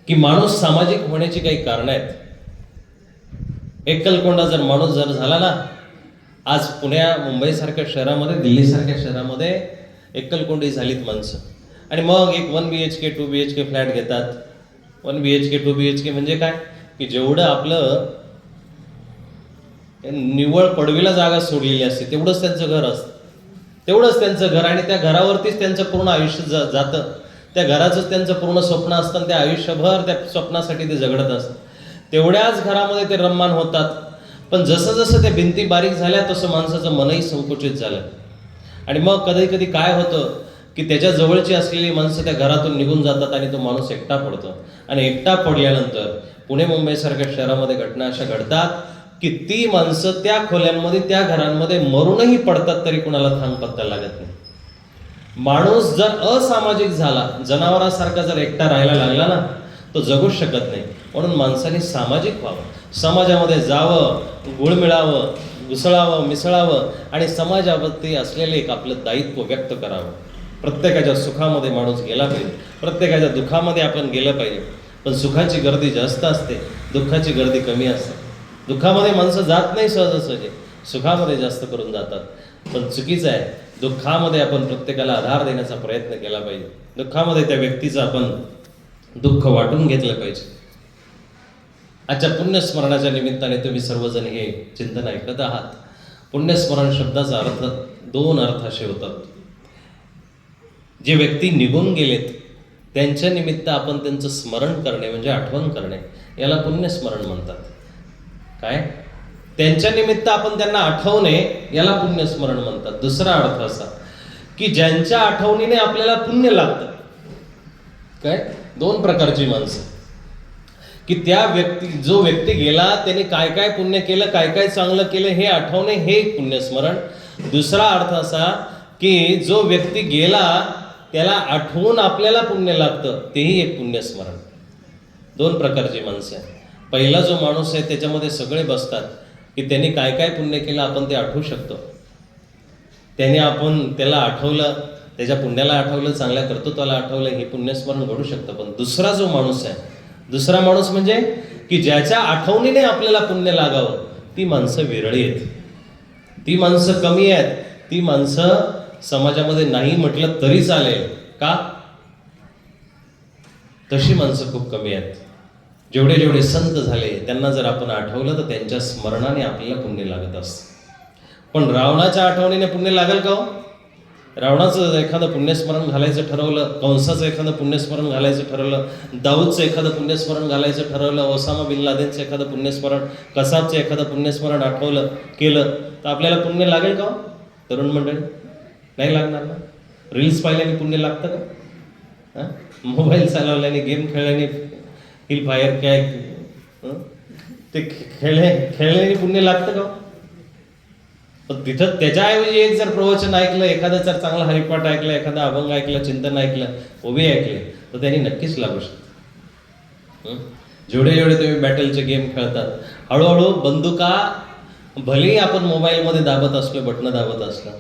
की माणूस सामाजिक होण्याची काही कारणं आहेत. एकलकोंडा जर माणूस जर झाला ना, आज मुंबईसारख्या शहरामध्ये, दिल्लीसारख्या शहरामध्ये एकलकोंडी झालीत माणसं, आणि मग एक 1 BHK 2 BHK फ्लॅट घेतात. 1 BHK 2 BHK म्हणजे काय की जेवढं आपलं निव्वळ पडवीला जागा सोडलेली असते तेवढंच त्यांचं घर असतं, तेवढंच त्यांचं घर, आणि त्या घरावरतीच त्यांचं पूर्ण आयुष्य जातं. त्या घराचंच त्यांचं पूर्ण स्वप्न असतं आणि त्या आयुष्यभर त्या स्वप्नासाठी ते झगडत असतात. तेवढ्याच घरामध्ये ते रममान होतात. पण जसं जसं त्या भिंती बारीक झाल्या तसं माणसाचं मनही संकुचित झालं. आणि मग कधी कधी काय होतं की त्याच्या जवळची असलेली माणसं त्या घरातून निघून जातात आणि तो माणूस एकटा पडतो. आणि एकटा पडल्यानंतर पुणे मुंबईसारख्या शहरामध्ये घटना अशा घडतात की ती माणसं त्या खोल्यांमध्ये, त्या घरांमध्ये मरूनही पडतात तरी कुणाला थांब पत्ता लागत नाही. माणूस जर असामाजिक झाला, जनावरांसारखा जर एकटा राहायला लागला ना, तो जगूच शकत नाही. म्हणून माणसाने सामाजिक व्हावं, समाजामध्ये जावं, गुळ मिळावं, घुसळावं, मिसळावं आणि समाजावरती असलेले एक आपलं दायित्व व्यक्त करावं. प्रत्येकाच्या सुखामध्ये माणूस गेला पाहिजे, प्रत्येकाच्या दुःखामध्ये आपण गेलं पाहिजे. पण सुखाची गर्दी जास्त असते, दुःखाची गर्दी कमी असते. दुःखामध्ये माणसं जात नाही सहजासहजी, सुखामध्ये जास्त करून जातात. पण चुकीचं आहे. दुःखामध्ये आपण प्रत्येकाला आधार देण्याचा प्रयत्न केला पाहिजे. दुःखामध्ये त्या व्यक्तीचं आपण दुःख वाटून घेतलं पाहिजे. आजच्या पुण्यस्मरणाच्या निमित्ताने तुम्ही सर्वजण हे चिंतन ऐकत आहात. पुण्यस्मरण शब्दाचा अर्थ 2 अर्थ असे होतात. जे व्यक्ती निघून गेलेत त्यांच्या निमित्त आपण त्यांचं स्मरण करणे म्हणजे आठवण करणे, याला पुण्यस्मरण म्हणतात. काय? त्यांच्या निमित्त आपण त्यांना आठवणे याला पुण्यस्मरण म्हणतात. दुसरा अर्थ असा की ज्यांच्या आठवणीने आपल्याला पुण्य लागतं. काय? 2 प्रकारची माणसं की त्या जो व्यक्ती गेला त्याने काय काय पुण्य केलं, काय काय चांगलं केलं हे आठवणे, हे पुण्यस्मरण. दुसरा अर्थ असा की जो व्यक्ती गेला त्याला आठवून आपल्याला पुण्य लागतं, तेही एक पुण्यस्मरण. 2 प्रकारची माणसं आहे. पहिला जो माणूस आहे त्याच्यामध्ये सगळे बसतात की त्यांनी काय काय पुण्य केलं आपण ते आठवू शकतो. त्याला आठवलं, त्याच्या पुण्याला आठवलं, चांगल्या कर्तृत्वाला आठवलं, हे पुण्यस्मरण घडू शकतं. पण दुसरा जो माणूस आहे, दुसरा माणूस म्हणजे की ज्याच्या आठवणीने आपल्याला पुण्य लागावं, ती माणसं विरळी आहेत, ती माणसं कमी आहेत, ती माणसं समाजामध्ये नाही म्हटलं तरी चालेल. का? तशी माणसं खूप कमी आहेत. जेवढे जेवढे संत झाले त्यांना जर आपण आठवलं तर त्यांच्या स्मरणाने आपल्याला पुण्य लागत असतं. पण रावणाच्या आठवणीने पुण्य लागेल का हो? रावणाचं एखादं पुण्यस्मरण घालायचं ठरवलं, कंसाचं एखादं पुण्यस्मरण घालायचं ठरवलं, दाऊदचं एखादं पुण्यस्मरण घालायचं ठरवलं, ओसामा बिन लादेनचं एखादं पुण्यस्मरण, कसाबचं एखादं पुण्यस्मरण केलं तर आपल्याला पुण्य लागेल का हो? तरुण मंडळी, नाही लागणार ना. रील्स पाहिल्याने पुण्य लागतं का? मोबाईल चालवल्याने, गेम खेळल्याने, हिल फायर काय ते खेळल्याने पुण्य लागतं का? पण तिथं त्याच्याऐवजी एक जर प्रवचन ऐकलं, एखादं जर चांगला हरिपाठ ऐकलं, एखादा अभंग ऐकलं, चिंतन ऐकलं, उभे ऐकले तर त्यांनी नक्कीच लागू शकतं. जेवढे जेवढे तुम्ही बॅटलचे गेम खेळतात, हळूहळू बंदुका भलेही आपण मोबाईलमध्ये दाबत असलो, बटणं दाबत असलं,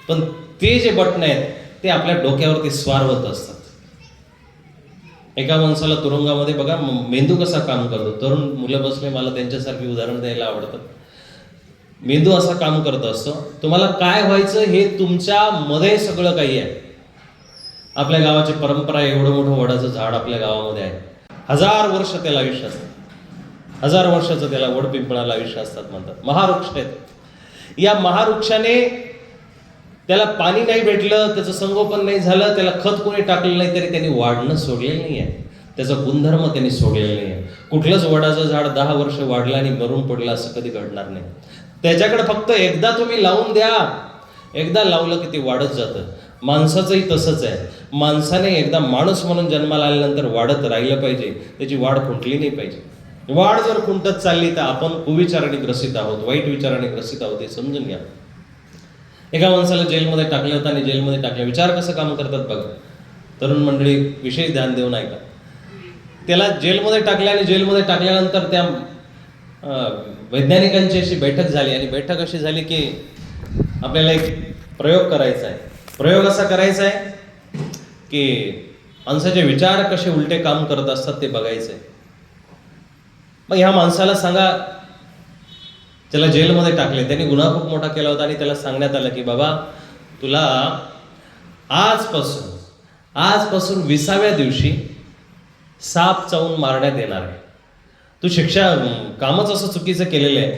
पण ते जे बटणं आहेत ते आपल्या डोक्यावरती स्वार होत असतात. एका माणसाला तुरुंगामध्ये बघा मेंदू कसा काम करतो. तरुण मुलं बसले, मला त्यांच्यासारखी उदाहरण द्यायला आवडतं. मेंदू असा काम करत असतो. तुम्हाला काय व्हायचं हे तुमच्या मध्ये सगळं काही आहे. आपल्या गावाची परंपरा, एवढं मोठं वडाचं झाड आपल्या गावामध्ये आहे. 1000 वर्ष त्याला आयुष्य असतं. 1000 वर्षाचं त्याला वड पिंपळाला आयुष्य असतात म्हणतात. महावृक्ष आहेत. या महावृक्षाने त्याला पाणी नाही भेटलं, त्याचं संगोपन नाही झालं, त्याला खत कोणी टाकलं नाही तरी त्यांनी वाढणं सोडलेलं नाही आहे. त्याचा गुणधर्म त्यांनी सोडलेला नाही आहे. कुठलंच वडाचं झाड 10 वर्ष वाढलं आणि मरून पडलं असं कधी घडणार नाही. त्याच्याकडे फक्त एकदा तुम्ही लावून द्या, एकदा लावलं की ते वाढत जातं. माणसाचंही तसंच आहे. माणसाने एकदा माणूस म्हणून जन्माला आल्यानंतर वाढत राहिलं पाहिजे, त्याची वाढ खुंटली नाही पाहिजे. वाढ जर खुंटत चालली तर आपण कुविचाराने ग्रसित आहोत, वाईट विचाराने ग्रसित आहोत, हे समजून घ्या. एका माणसाला जेलमध्ये टाकलं होतं आणि जेलमध्ये टाकलं, विचार कसं काम करतात बघा. तरुण मंडळी विशेष ध्यान देऊन ऐका. त्याला जेलमध्ये टाकलं आणि जेलमध्ये टाकल्यानंतर त्या वैज्ञानिकांची अशी बैठक झाली आणि बैठक अशी झाली की आपल्याला एक प्रयोग करायचा आहे. प्रयोग असा करायचा आहे की माणसाचे विचार कसे उलटे काम करत असतात ते बघायचंय. मग ह्या माणसाला सांगा, त्याला जेलमध्ये टाकले, त्यांनी गुन्हा खूप मोठा केला होता आणि त्याला सांगण्यात आलं की बाबा तुला आजपासून 20व्या दिवशी साप चावून मारण्यात येणार आहे. तू कामच असं चुकीचं केलेलं आहे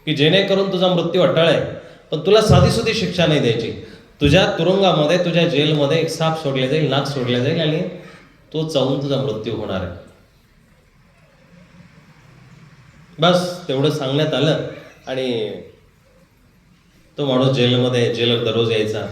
की जेणेकरून तुझा मृत्यू अटळ आहे, पण तुला साधीसुधी शिक्षा नाही द्यायची. तुझ्या तुरुंगामध्ये, तुझ्या जेलमध्ये एक साप सोडले जाईल, नाक सोडले जाईल आणि तो चावून तुझा मृत्यू होणार आहे. बस तेवढं सांगण्यात आलं आणि तो माणूस जेलर दररोज यायचा.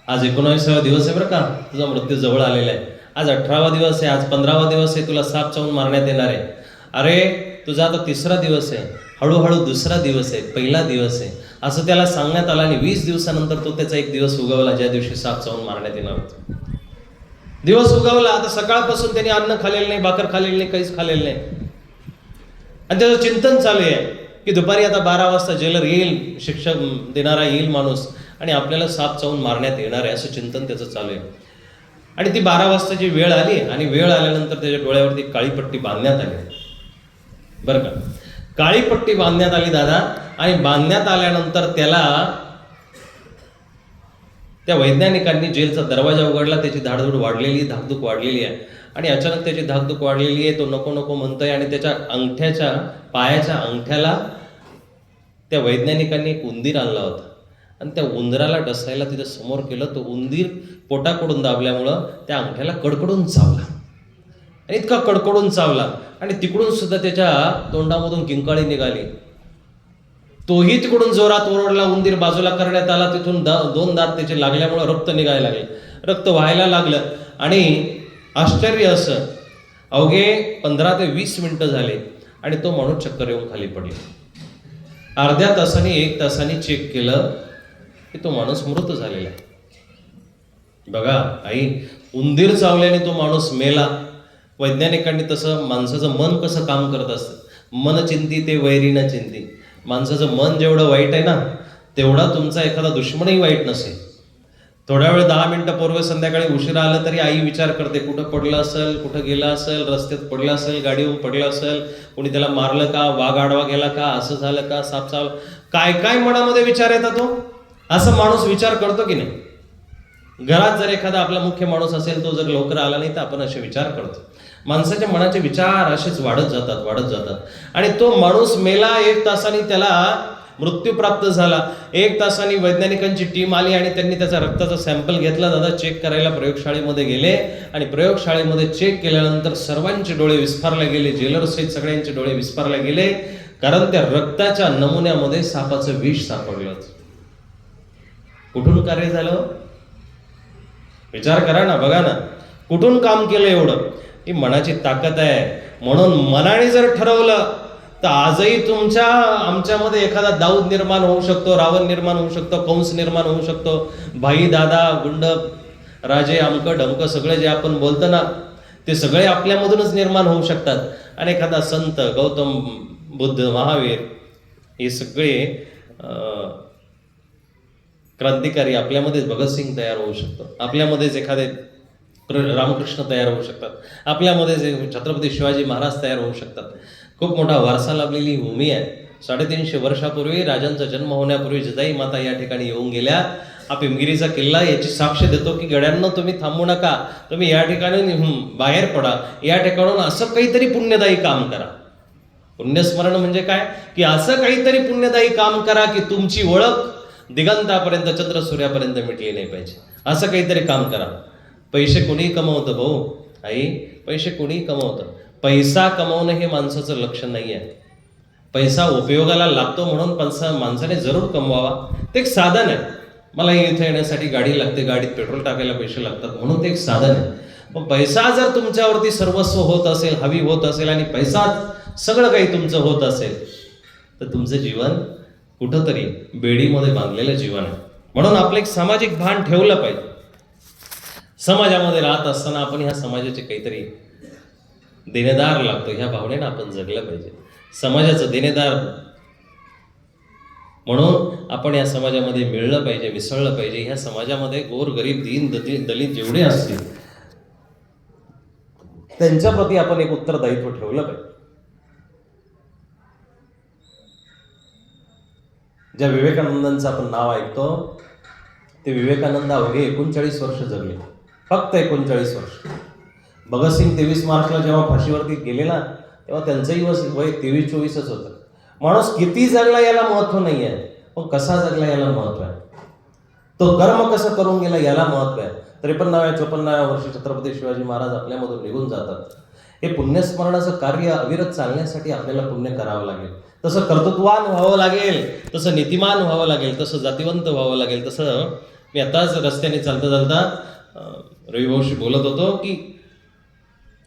आज 19वा दिवस आहे बरं का, तुझा मृत्यू जवळ आलेला आहे. आज 18वा दिवस आहे, आज 15वा दिवस आहे, तुला साप चावून मारण्यात येणार आहे. अरे तुझा आता 3रा दिवस आहे, हळूहळू 2रा दिवस आहे, पहिला दिवस आहे, असं त्याला सांगण्यात आलं. आणि 20 दिवसानंतर तो त्याचा एक दिवस उगवला ज्या दिवशी साप चावून मारण्यात येणार होता. दिवस उगवला. आता सकाळपासून त्यांनी अन्न खाल्लेलं नाही, भाकर खाल्लेली नाही, काहीच खाल्लेलं नाही. आणि त्याचं चिंतन चालू आहे की दुपारी आता 12 वाजता जेलर येईल, शिक्षा देणारा येईल माणूस आणि आपल्याला साप चावून मारण्यात येणार आहे, असं चिंतन त्याचं चालू आहे. आणि ती 12 वाजताची वेळ आली आणि वेळ आल्यानंतर त्याच्या डोळ्यावरती काळी पट्टी बांधण्यात आली बरं का. काळी पट्टी बांधण्यात आली दादा. आणि बांधण्यात आल्यानंतर त्याला त्या वैज्ञानिकांनी जेलचा दरवाजा उघडला. त्याची धाकधूक वाढलेली आहे आणि अचानक त्याची धाकधूक वाढलेली आहे. तो नको नको म्हणतोय आणि त्याच्या पायाच्या अंगठ्याला त्या वैज्ञानिकांनी एक उंदीर आणला होता आणि त्या उंदराला डसायला तिथे समोर केलं. तो उंदीर पोटाकडून दाबल्यामुळं त्या अंगठ्याला कडकडून चावला आणि इतका कडकडून चावला आणि तिकडून सुद्धा त्याच्या तोंडामधून किंकाळी निघाली. तोही तिकडून जोरात ओरडला. उंदीर बाजूला करण्यात आला. तिथून 2 दात त्याचे लागल्यामुळं रक्त निघायला लागले, रक्त व्हायला लागलं. आणि आश्चर्य असं, अवघे 15 ते 20 मिनिटं झाले आणि तो माणूस चक्कर येऊन खाली पडला. अर्ध्या तासाने 1 तासाने चेक केलं की तो माणूस मृत झालेला आहे. बघा आई, उंदीर चावल्याने तो माणूस मेला. वैज्ञानिकांनी तसं माणसाचं मन कसं काम करत असतं. मन चिंती ते वैरी न चिंती. माणसाचं मन जेवढं वाईट आहे ना, तेवढा तुमचा एखादा दुश्मनही वाईट नसेल. थोड्या वेळ 10 मिनिटं पूर्व संध्याकाळी उशिरा आलं तरी आई विचार करते, कुठं पडलं असेल, कुठं गेला असेल, रस्त्यात पडलं असेल, गाडीवर पडलं असेल, कोणी त्याला मारलं का, वाघ आडवा गेला का, असं झालं का, साप चावला, काय काय मनामध्ये विचार येतात. तो असं माणूस विचार करतो की नाही. घरात जर एखादा आपला मुख्य माणूस असेल, तो जर लवकर आला नाही तर आपण असे विचार करतो. माणसाच्या मनाचे विचार असेच वाढत जातात. आणि तो माणूस मेला. 1 तासाने त्याला मृत्यू प्राप्त झाला. 1 तासाने वैज्ञानिकांची टीम आली आणि त्यांनी त्याचा रक्ताचा सॅम्पल घेतला. दादा चेक करायला प्रयोगशाळेमध्ये गेले आणि प्रयोगशाळेमध्ये चेक केल्यानंतर सर्वांचे डोळे विस्फारले गेले. जेलर सहित सगळ्यांचे डोळे विस्फारले गेले, कारण त्या रक्ताच्या नमुन्यामध्ये सापाचं विष सापडलं. कुठून कार्य झालं विचार करा ना, बघा ना, कुठून काम केलं एवढं. ही मनाची ताकद आहे. म्हणून मनाने जर ठरवलं तर आजही आमच्यामध्ये एखादा दाऊद निर्माण होऊ शकतो, रावण निर्माण होऊ शकतो, कंस निर्माण होऊ शकतो, भाई दादा गुंड राजे अमकं ढमकं सगळे जे आपण बोलतो ना, ते सगळे आपल्यामधूनच निर्माण होऊ शकतात. आणि एखादा संत, गौतम बुद्ध, महावीर, हे सगळे क्रांतिकारी आपल्यामध्येच भगतसिंग तयार होऊ शकतो, आपल्यामध्येच एखादे रामकृष्ण तयार होऊ शकतात, आपल्यामध्ये छत्रपती शिवाजी महाराज तयार होऊ शकतात. खूप मोठा वारसा लाभलेली भूमी आहे. 350 वर्षापूर्वी राजांचा जन्म होण्यापूर्वी जिजाई माता या ठिकाणी येऊन गेल्या. हा पिमगिरीचा किल्ला याची साक्ष देतो की गड्यांना तुम्ही थांबू नका, तुम्ही या ठिकाणी बाहेर पडा, या ठिकाणून असं काहीतरी पुण्यदायी काम करा. पुण्यस्मरण म्हणजे काय की असं काहीतरी पुण्यदायी काम करा की तुमची ओळख दिगंतापर्यंत, चंद्र सूर्यापर्यंत मिटली नाही पाहिजे. असं काहीतरी काम करा. पैसे कोणीही कमवतं भाऊ, आई, पैसे कोणीही कमवतं. पैसा कमवणं हे माणसाचं लक्ष्य नाही आहे. पैसा उपयोगाला लागतो म्हणून माणसाने जरूर कमवावा. ते एक साधन आहे. मला इथे येण्यासाठी गाडी लागते, गाडीत पेट्रोल टाकायला पैसे लागतात म्हणून ते एक साधन आहे. पण पैसा जर तुमच्यावरती सर्वस्व होत असेल, हवी होत असेल आणि पैसा सगळं काही तुमचं होत असेल तर तुमचं जीवन कुठंतरी बेडीमध्ये बांधलेलं जीवन आहे. म्हणून आपलं एक सामाजिक भान ठेवलं पाहिजे. समाजामध्ये राहत असताना आपण ह्या समाजाचे काहीतरी देणेदार लागतो, ह्या भावनेनं आपण जगलं पाहिजे. समाजाचं देणेदार म्हणून आपण या समाजामध्ये मिळलं पाहिजे, मिसळलं पाहिजे. ह्या समाजामध्ये गोर गरीब दीन दलित जेवढे असतील त्यांच्याप्रती आपण एक उत्तरदायित्व ठेवलं पाहिजे. ज्या विवेकानंदांचं आपण नाव ऐकतो ते विवेकानंद अवघे 39 वर्ष जगले, फक्त 39 वर्ष. भगतसिंग 23 मार्चला जेव्हा फाशीवरती गेले ना, तेव्हा त्यांचंही वय 23-24च होतं. माणूस किती जगला याला महत्व नाही आहे, पण कसा जगला याला महत्व आहे. तो कर्म कसं करून गेला याला महत्व आहे. 53-54 वर्षी छत्रपती शिवाजी महाराज आपल्यामधून निघून जातात. हे पुण्यस्मरणाचं कार्य अविरत चालण्यासाठी आपल्याला पुण्य करावं लागेल. तसं कर्तृत्वान व्हावं लागेल, तसं नीतिमान व्हावं लागेल, तसं जातिवंत व्हावं लागेल. तसं मी आताच रस्त्याने चालता चालता रविभाऊशी बोलत होतो की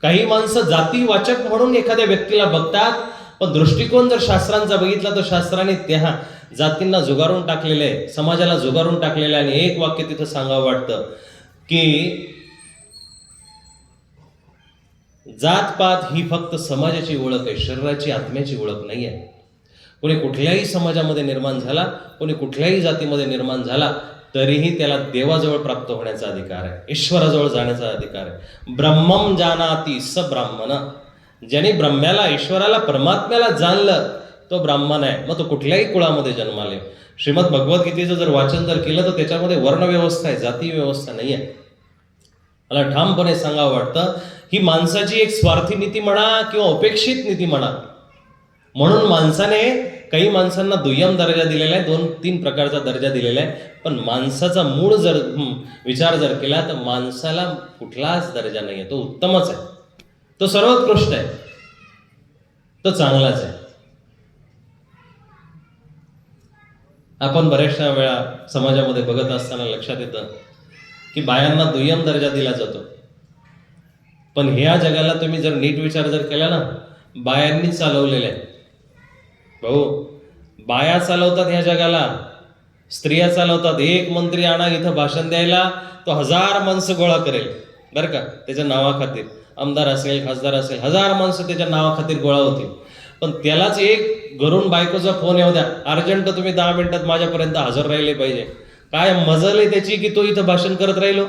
काही माणसं जातीवाचक म्हणून एखाद्या व्यक्तीला बघतात, पण दृष्टिकोन जर शास्त्रांचा बघितला तर शास्त्राने त्या जातींना जुगारून टाकलेलं आहे, समाजाला जुगारून टाकलेलं आहे. आणि एक वाक्य तिथं सांगावं वाटतं की जातपात ही फक्त समाजाची ओळख आहे, शरीराची आत्म्याची ओळख नाही आहे. कोणी कुठल्याही समाजामध्ये निर्माण झाला, कोणी कुठल्याही जातीमध्ये निर्माण झाला, तरीही त्याला देवाजवळ प्राप्त होण्याचा अधिकार आहे, ईश्वराजवळ जाण्याचा अधिकार आहे. ब्रह्मम जानाति स ब्राह्मण. ज्याने ब्रह्म्याला, ईश्वराला, परमात्म्याला जाणलं तो ब्राह्मण आहे. मग तो कुठल्याही कुळामध्ये जन्माले. श्रीमद भगवद्गीतेचं जर वाचन जर केलं तर त्याच्यामध्ये वर्णव्यवस्था आहे, जाती व्यवस्था नाही आहे. मला ठामपणे सांगावं वाटतं ही माणसाची एक स्वार्थी नीती म्हणा किंवा अपेक्षित नीती म्हणा. म्हणून माणसाने काही माणसांना दुय्यम दर्जा दिलेला आहे, 2-3 प्रकारचा दर्जा दिलेला आहे. पण माणसाचा मूळ जर विचार जर केला तर माणसाला कुठलाच दर्जा नाही आहे. तो उत्तमच आहे, तो सर्वोत्कृष्ट आहे, तो चांगलाच आहे. आपण बऱ्याचशा वेळा समाजामध्ये बघत असताना लक्षात येतं की बायांना दुय्यम दर्जा दिला जातो. पण ह्या जगाला तुम्ही जर नीट विचार जर केला ना, बायांनीच चालवलेला आहे भाऊ. बाया चालवतात ह्या जगाला, स्त्रिया चालवतात. एक मंत्री आणा इथं भाषण द्यायला, तो 1000 माणसं गोळा करेल बरं का, त्याच्या नावाखातीर. आमदार असेल, खासदार असेल, 1000 माणसं त्याच्या नावाखातीर गोळा होतील. पण त्यालाच एक घरून बायकोचा फोन येऊ द्या, अर्जंट तुम्ही 10 मिनिटात माझ्यापर्यंत हजर राहिले पाहिजे. काय मजल आहे त्याची की तो इथं भाषण करत राहिलो.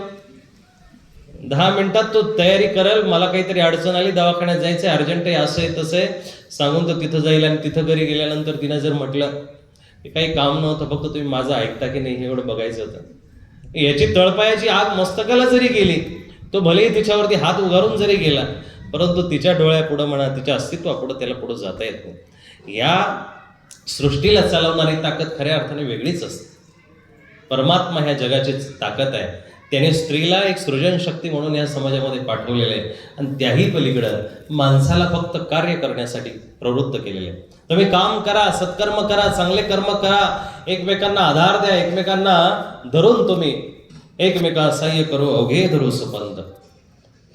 10 मिनिटात तो तयारी करेल, मला काहीतरी अडचण आली, दवाखान्यात जायचं आहे, अर्जंट आहे, असं आहे तसं आहे सांगून तो तिथं जाईल. आणि तिथं घरी गेल्यानंतर तिनं जर म्हटलं की काही काम नव्हतं, फक्त तुम्ही माझं ऐकता की नाही हे एवढं बघायचं होतं, याची तळपायाची आग मस्तकाला जरी गेली, तो भलेही तिच्यावरती हात उगारून जरी गेला, परंतु तिच्या डोळ्यापुढं म्हणा, तिच्या अस्तित्वापुढं त्याला पुढं जाता येत नाही. या सृष्टीला चालवणारी ताकद खऱ्या अर्थाने वेगळीच असते. परमात्मा ह्या जगाची ताकद आहे. त्याने स्त्रीला एक सृजन शक्ती म्हणून या समाजामध्ये पाठवलेलं आहे. आणि त्याही पलीकडं माणसाला फक्त कार्य करण्यासाठी प्रवृत्त केलेले आहे. तुम्ही काम करा, सत्कर्म करा, चांगले कर्म करा, एकमेकांना आधार द्या, एकमेकांना धरून तुम्ही एकमेका सहाय्य करू, अवघे धरू सुपंत.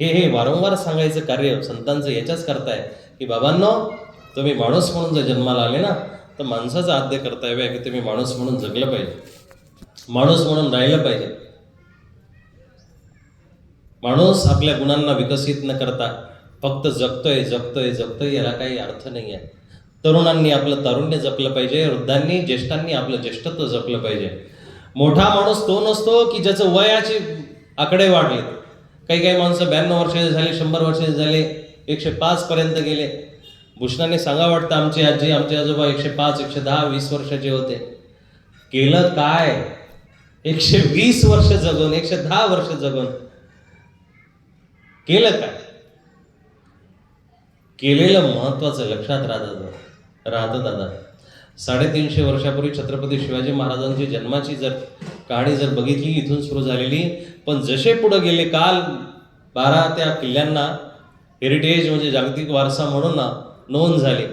हे वारंवार सांगायचं कार्य संतांचं याच्याच करताय की बाबांनो, तुम्ही माणूस म्हणून जर जन्माला आले ना, तर माणसाचं आद्य कर्तव्य आहे की तुम्ही माणूस म्हणून जगलं पाहिजे, माणूस म्हणून राहिलं पाहिजे. माणूस आपल्या गुणांना विकसित न करता फक्त जगतोय जगतोय जगतोय याला काही अर्थ नाही आहे. तरुणांनी आपलं तारुण्य जपलं पाहिजे, वृद्धांनी ज्येष्ठांनी आपलं ज्येष्ठत्व जपलं पाहिजे. मोठा माणूस तो नसतो की ज्याचं वयाचे आकडे वाढले. काही माणसं 92 वर्षाचे झाले, 100 वर्षाचे झाले, 105 पर्यंत गेले. भूषणाने सांगा वाटतं आमची आजी, आमचे आजोबा 105, 110, 20 वर्षाचे होते. केलं काय? 120 वर्ष जगून, 110 वर्ष जगून केलं काय? केलेलं महत्वाचं लक्षात राहतं दादा. 350 वर्षापूर्वी छत्रपती शिवाजी महाराजांची जन्माची जर कहाणी जर बघितली, इथून सुरू झालेली, पण जसे पुढे गेले काल 12 त्या किल्ल्यांना हेरिटेज म्हणजे जागतिक वारसा म्हणून नोंद झाली.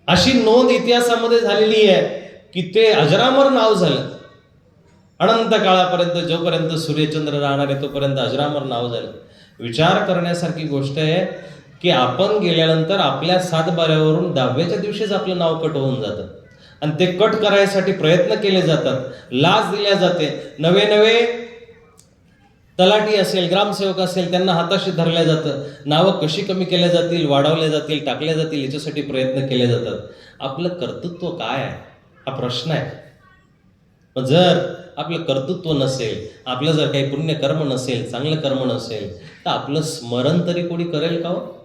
अशी नोंद इतिहासामध्ये झालेली आहे की ते अजरामर नाव झालं. अनंत काळापर्यंत जोपर्यंत सूर्यचंद्र राहणार आहे तोपर्यंत अजरामर नाव झालं. विचार करण्यासारखी गोष्ट आहे की आपण गेल्यानंतर आपल्या 7 बाऱ्यावरून 10व्याच्या दिवशीच आपलं नाव कट होऊन जातं. आणि ते कट करायसाठी प्रयत्न केले जातात, लाच दिल्या जाते. नवे तलाठी असेल, ग्रामसेवक असेल, त्यांना हाताशी धरल्या जातं. नावं कशी कमी केल्या जातील, वाढवल्या जातील, टाकल्या जातील, याच्यासाठी प्रयत्न केले जातात. आपलं कर्तृत्व काय आहे हा प्रश्न आहे. मग जर आपलं कर्तृत्व नसेल, आपलं जर काही पुण्यकर्म नसेल, चांगलं कर्म नसेल, तर आपलं स्मरण तरी कोणी करेल का हो?